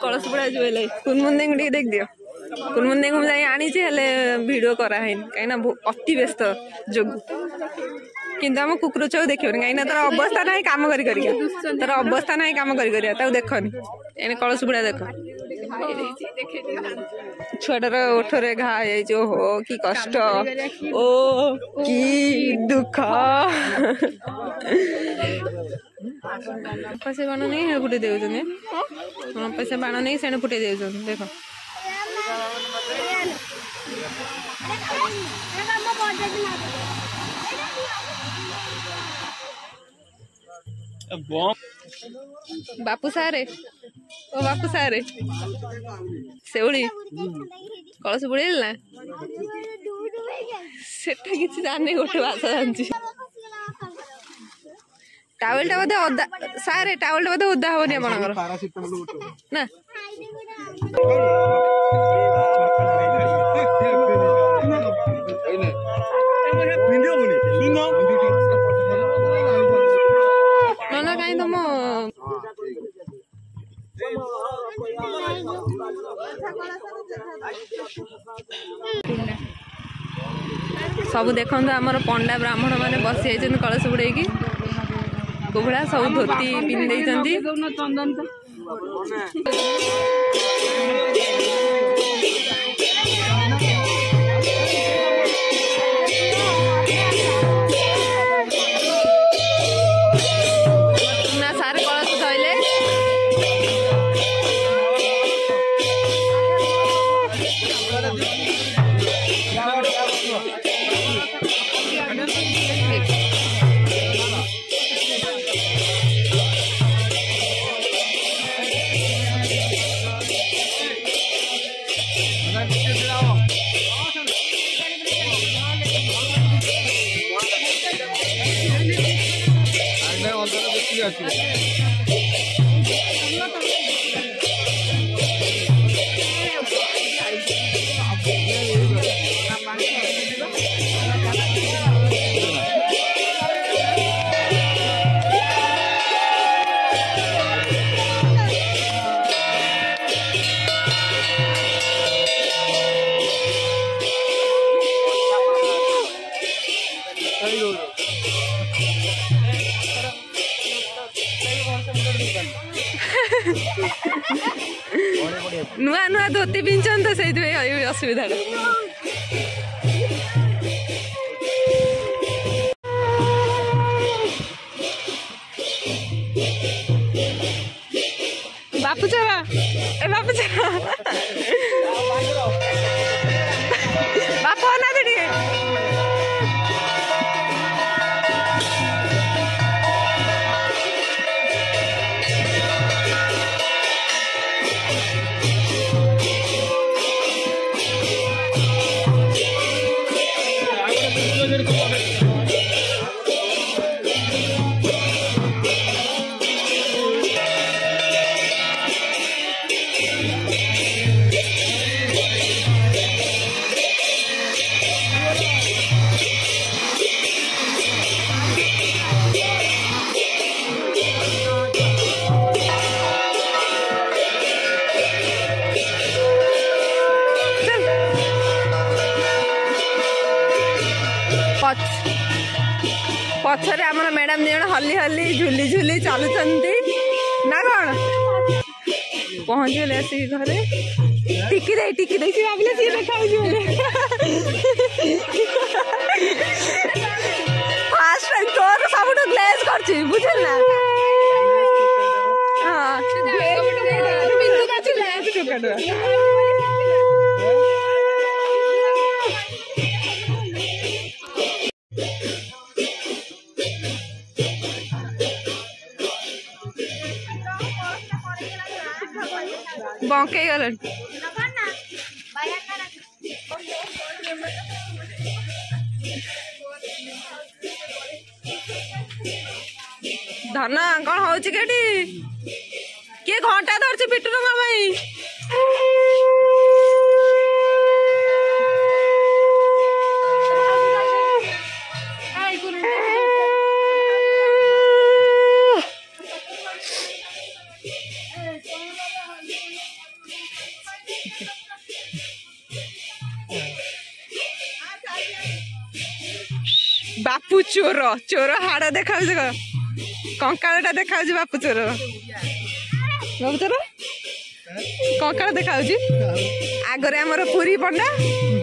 कलशपुरा जो कुनमुंदे को देख दियो कुनमुंदे को जाई आनी वीडियो कराई कहीं अति व्यस्त जो किंतु आम कुकुर छुआ देखिए कहीं तार अवस्था ना कम कर तार अवस्था ना कम कर देखनी एने कलशपुरा देख छुआटार ओठरे घा हो कि कष्ट ओ कि दुख पैसे बाण नहीं फुटे दे पैसे बाण नहीं से फुटे दे देख बापू सारे ओ बापू सारे सेउली कलश बुड़ेल ना सेटा किसी जाने गोटे भाषा जानची टावेल टा बोधे ओदा सारे टावेल टा बोधे ओदा होनी आपनकर ना ना कहीं तुम सब देखो आमर पंडा ब्राह्मण मैंने बसी जाइए कलश बुड़े कोभला सब धोती पिंधि सारे कलश धोइले नुआ नुआ धोती पिंचन तो से असुविधा बापू चला ए बापू चला बापू ना दे पछरे आम मैडम दिज हली हली झुली झुली चलुंट ना कौन पहुँचगले आसिक घरे टिकी दे सी भाविले सी देखा फास्ट टाइम तोर सब ग्लेज करछि बुझल ना हां बिंदु का ग्लेज टोकाडा बंके गलन धन कौन हो किए घंटा धरछि पिटू भाई बापू चोर चोर हाड़ देखा कंकाड़ा देखा बापू चोर बापू चोर कंकाड़ा देखा आगरे आमर पुरी पंडा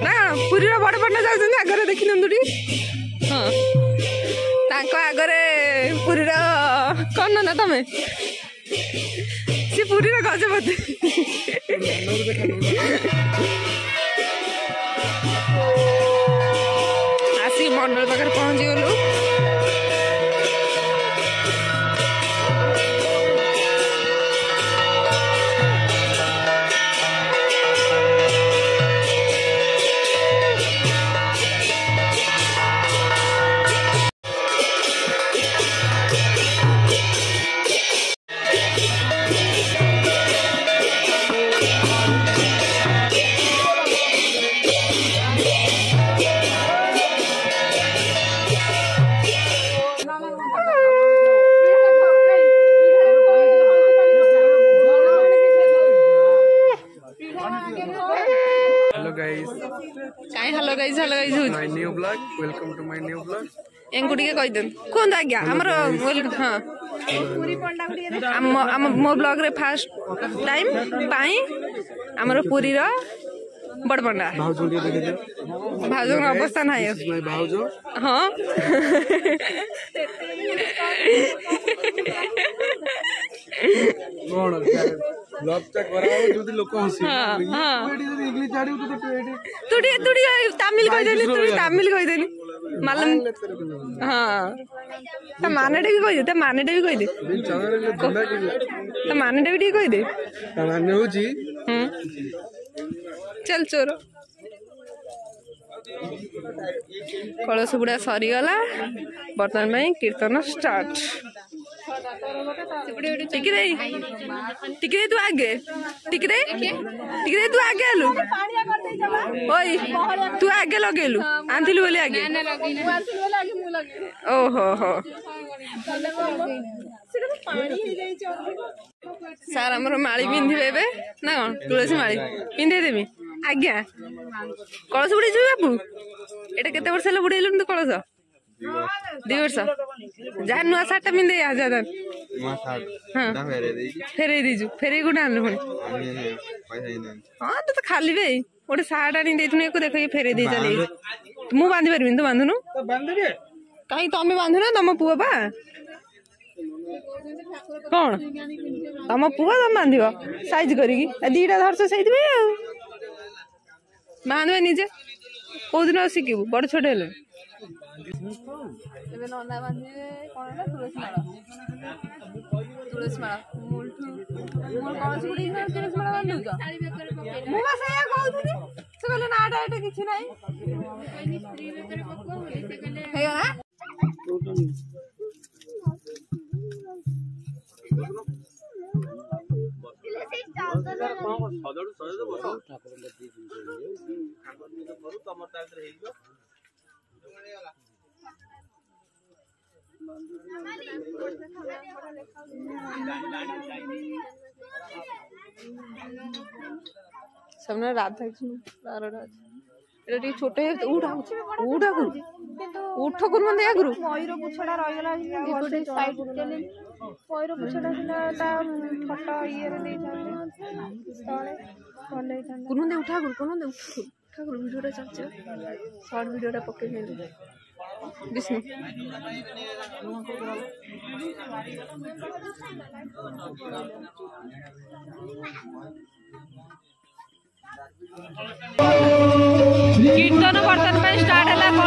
ना पुरी बड़ पंडा जाऊँ आगरे देखी नी हाँ आगरे पुरी कौन ना तमें सी पुरी गजपति आसी मंडल पाखे पहुँची गलु Hello guys, my new vlog. Welcome to my new vlog. एंगु टिके कहि देन कोन आज्ञा हमर हां मो ब्लॉग रे फर्स्ट टाइम पाई हमर पुरी रो बड़ पंडा भाउजो के देखे दे भाउजो का अवस्था नाही है माय भाउजो हां कोन ब्लॉग चेक कराओ जदी लोक हसी हां एडी इंग्लिश जाडी तो तुडी तमिल कहि देनी तुडी तमिल कहि देनी मालूम हाँ तो मानेटे भी कहि दे तो मानेटे भी कहि दे तो मानेटे भी ठीक कहि दे माने होजी चल चोर कलश बुड़ा सरी गला बर्तमान में कीर्तन स्टार्ट टिके तू आगे टिके तू आगे आलू ओई तू आगे लगेलु आंथिलु बोले आगे ओहो हो सार हमर माली पिंधिबे ना कोन तुलसी माली पिंधे देबी आज्ञा कलश बुड़ी जो बाबू एटा केते वर्ष ले बुड़ेलु तू कलश 2 वर्ष जा नुआ साटा पिंधे आ जा नुआ साट हां फेरे दीजु फेरे को डालनु पुनी हां तो खाली बे ओटे साट आनी देथुने को देखो ये फेरे दे चले मु बांधी परबिन तो बांधुनु तो बांधबे काई तमे बांधुना तम पुआ बा कौन तम पुआ तम बांधिब साइज करिकी दीटा धरछ सहित में बांधबे निजे को दिन शिखिबु बड़ छोट हेले एबे नना बांधे कोन ना तुलसी माला मुलठू मोर कौन सुडी ना तुलसी माला बांधु तो मु बस या कहउथुनी से कहले ना आटा एटा किछि नाही स्त्री बेकर पकवा होले से कहले हे ना सबने राधा कृष्ण छोटे उठा उठा उठ गुरु मंदे आगुरु मयूर पुछड़ा रहि गेला साइड मयूर पुछड़ा ता फोटो ये रे दे कुनुंदे उठा गुरु वीडियोटा चलছে शॉर्ट वीडियोटा पके नेलु विष्णु कीर्तन बर्तन में स्टार्ट है